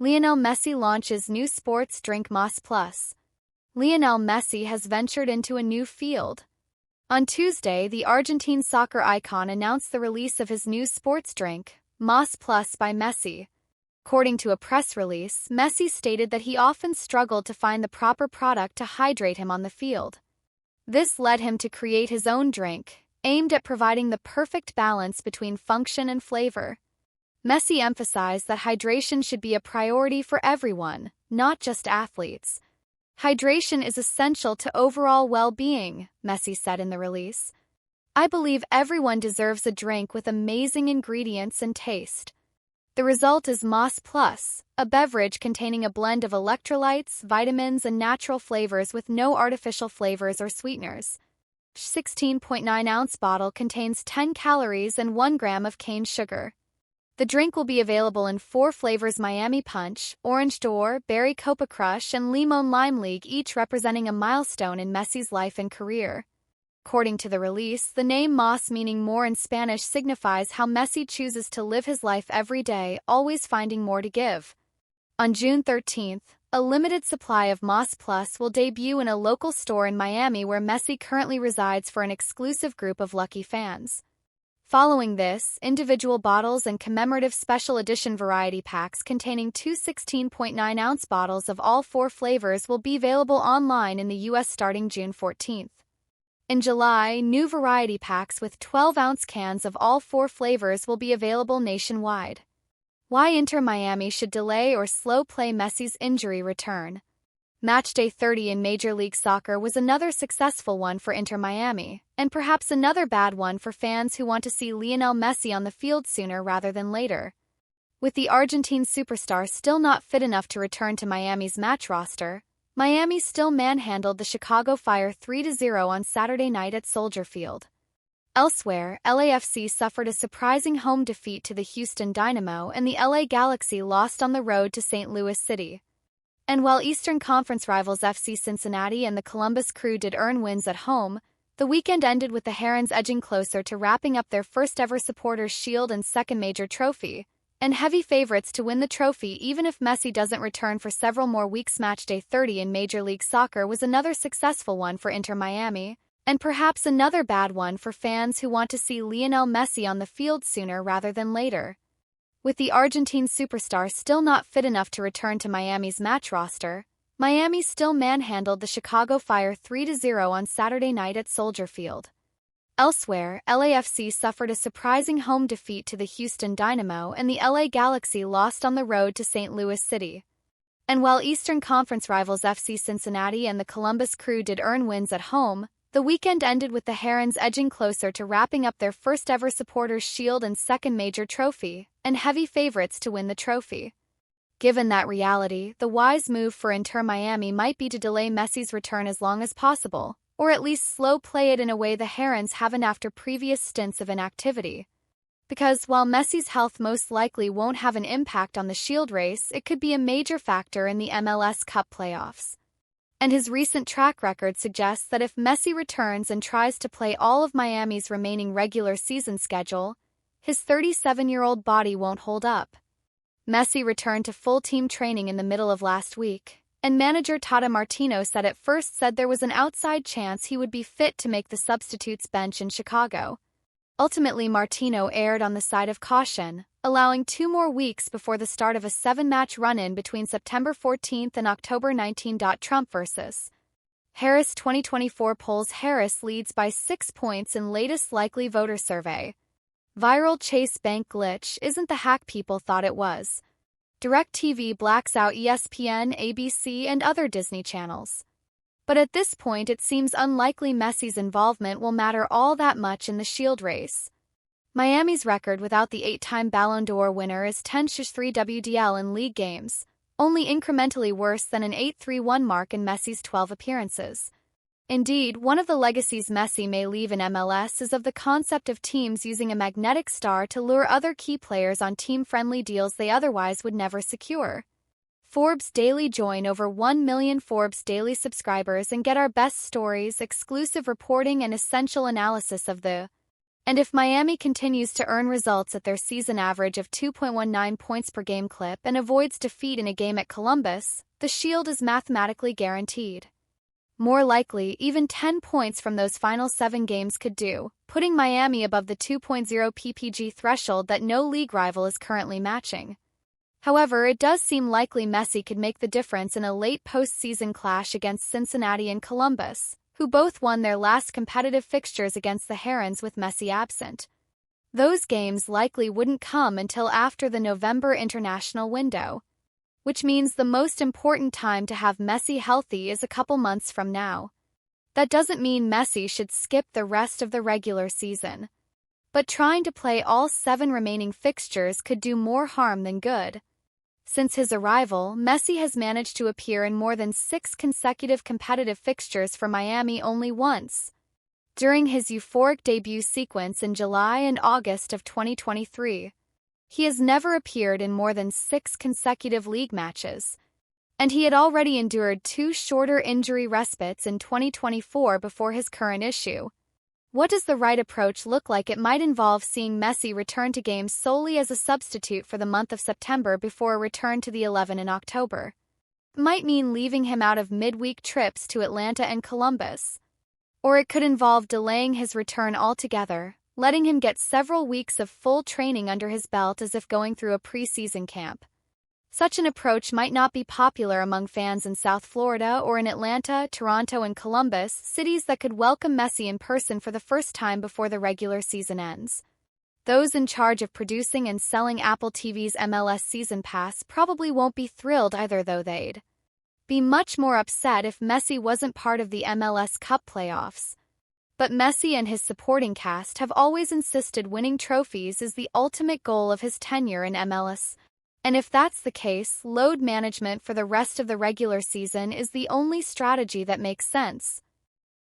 Lionel Messi launches new sports drink Mas Plus. Lionel Messi has ventured into a new field. On Tuesday, the Argentine soccer icon announced the release of his new sports drink, Mas Plus by Messi. According to a press release, Messi stated that he often struggled to find the proper product to hydrate him on the field. This led him to create his own drink, aimed at providing the perfect balance between function and flavor. Messi emphasized that hydration should be a priority for everyone, not just athletes. Hydration is essential to overall well-being, Messi said in the release. I believe everyone deserves a drink with amazing ingredients and taste. The result is Mas Plus, a beverage containing a blend of electrolytes, vitamins, and natural flavors with no artificial flavors or sweeteners. 16.9-ounce bottle contains 10 calories and 1 gram of cane sugar. The drink will be available in 4 flavors: Miami Punch, Orange D'Or, Berry Copa Crush, and Limon Lime League, each representing a milestone in Messi's life and career. According to the release, the name Mas, meaning more in Spanish, signifies how Messi chooses to live his life every day, always finding more to give. On June 13th, a limited supply of Mas Plus will debut in a local store in Miami where Messi currently resides for an exclusive group of lucky fans. Following this, individual bottles and commemorative special edition variety packs containing 2 16.9-ounce bottles of all 4 flavors will be available online in the U.S. starting June 14th. In July, new variety packs with 12-ounce cans of all 4 flavors will be available nationwide. Why Inter Miami should delay or slow play Messi's injury return. Matchday 30 in Major League Soccer was another successful one for Inter Miami, and perhaps another bad one for fans who want to see Lionel Messi on the field sooner rather than later. With the Argentine superstar still not fit enough to return to Miami's match roster, Miami still manhandled the Chicago Fire 3-0 on Saturday night at Soldier Field. Elsewhere, LAFC suffered a surprising home defeat to the Houston Dynamo, and the LA Galaxy lost on the road to St. Louis City. And while Eastern Conference rivals FC Cincinnati and the Columbus Crew did earn wins at home, the weekend ended with the Herons edging closer to wrapping up their first-ever Supporters' Shield and second major trophy, and heavy favorites to win the trophy even if Messi doesn't return for several more weeks. Matchday 30 in Major League Soccer was another successful one for Inter Miami, and perhaps another bad one for fans who want to see Lionel Messi on the field sooner rather than later. With the Argentine superstar still not fit enough to return to Miami's match roster, Miami still manhandled the Chicago Fire 3-0 on Saturday night at Soldier Field. Elsewhere, LAFC suffered a surprising home defeat to the Houston Dynamo, and the LA Galaxy lost on the road to St. Louis City. And while Eastern Conference rivals FC Cincinnati and the Columbus Crew did earn wins at home, the weekend ended with the Herons edging closer to wrapping up their first-ever Supporters' Shield and second major trophy, and heavy favorites to win the trophy. Given that reality, the wise move for Inter Miami might be to delay Messi's return as long as possible, or at least slow play it in a way the Herons haven't after previous stints of inactivity. Because while Messi's health most likely won't have an impact on the Shield race, it could be a major factor in the MLS Cup playoffs. And his recent track record suggests that if Messi returns and tries to play all of Miami's remaining regular season schedule, his 37-year-old body won't hold up. Messi returned to full team training in the middle of last week, and manager Tata Martino said there was an outside chance he would be fit to make the substitutes bench in Chicago. Ultimately, Martino erred on the side of caution, allowing 2 more weeks before the start of a 7-match run-in between September 14th and October 19th. Trump vs. Harris 2024 polls Harris leads by 6 points in latest likely voter survey. Viral Chase Bank glitch isn't the hack people thought it was. DirecTV blacks out ESPN, ABC, and other Disney channels. But at this point it seems unlikely Messi's involvement will matter all that much in the Shield race. Miami's record without the 8-time Ballon d'Or winner is 10-3 WDL in league games, only incrementally worse than an 8-3-1 mark in Messi's 12 appearances. Indeed, one of the legacies Messi may leave in MLS is of the concept of teams using a magnetic star to lure other key players on team-friendly deals they otherwise would never secure. Forbes Daily. Join over 1 million Forbes Daily subscribers and get our best stories, exclusive reporting, and essential analysis of the And if Miami continues to earn results at their season average of 2.19 points per game clip and avoids defeat in a game at Columbus, the Shield is mathematically guaranteed. More likely, even 10 points from those final 7 games could do, putting Miami above the 2.0 PPG threshold that no league rival is currently matching. However, it does seem likely Messi could make the difference in a late postseason clash against Cincinnati and Columbus, who both won their last competitive fixtures against the Herons with Messi absent. Those games likely wouldn't come until after the November international window, which means the most important time to have Messi healthy is a couple months from now. That doesn't mean Messi should skip the rest of the regular season. But trying to play all 7 remaining fixtures could do more harm than good. Since his arrival, Messi has managed to appear in more than 6 consecutive competitive fixtures for Miami only once, during his euphoric debut sequence in July and August of 2023. He has never appeared in more than 6 consecutive league matches, and he had already endured 2 shorter injury respites in 2024 before his current issue. What does the right approach look like? It might involve seeing Messi return to games solely as a substitute for the month of September before a return to the 11 in October. It might mean leaving him out of midweek trips to Atlanta and Columbus. Or it could involve delaying his return altogether, letting him get several weeks of full training under his belt as if going through a preseason camp. Such an approach might not be popular among fans in South Florida or in Atlanta, Toronto, and Columbus, cities that could welcome Messi in person for the first time before the regular season ends. Those in charge of producing and selling Apple TV's MLS Season Pass probably won't be thrilled either, though they'd be much more upset if Messi wasn't part of the MLS Cup playoffs. But Messi and his supporting cast have always insisted winning trophies is the ultimate goal of his tenure in MLS. And if that's the case, load management for the rest of the regular season is the only strategy that makes sense.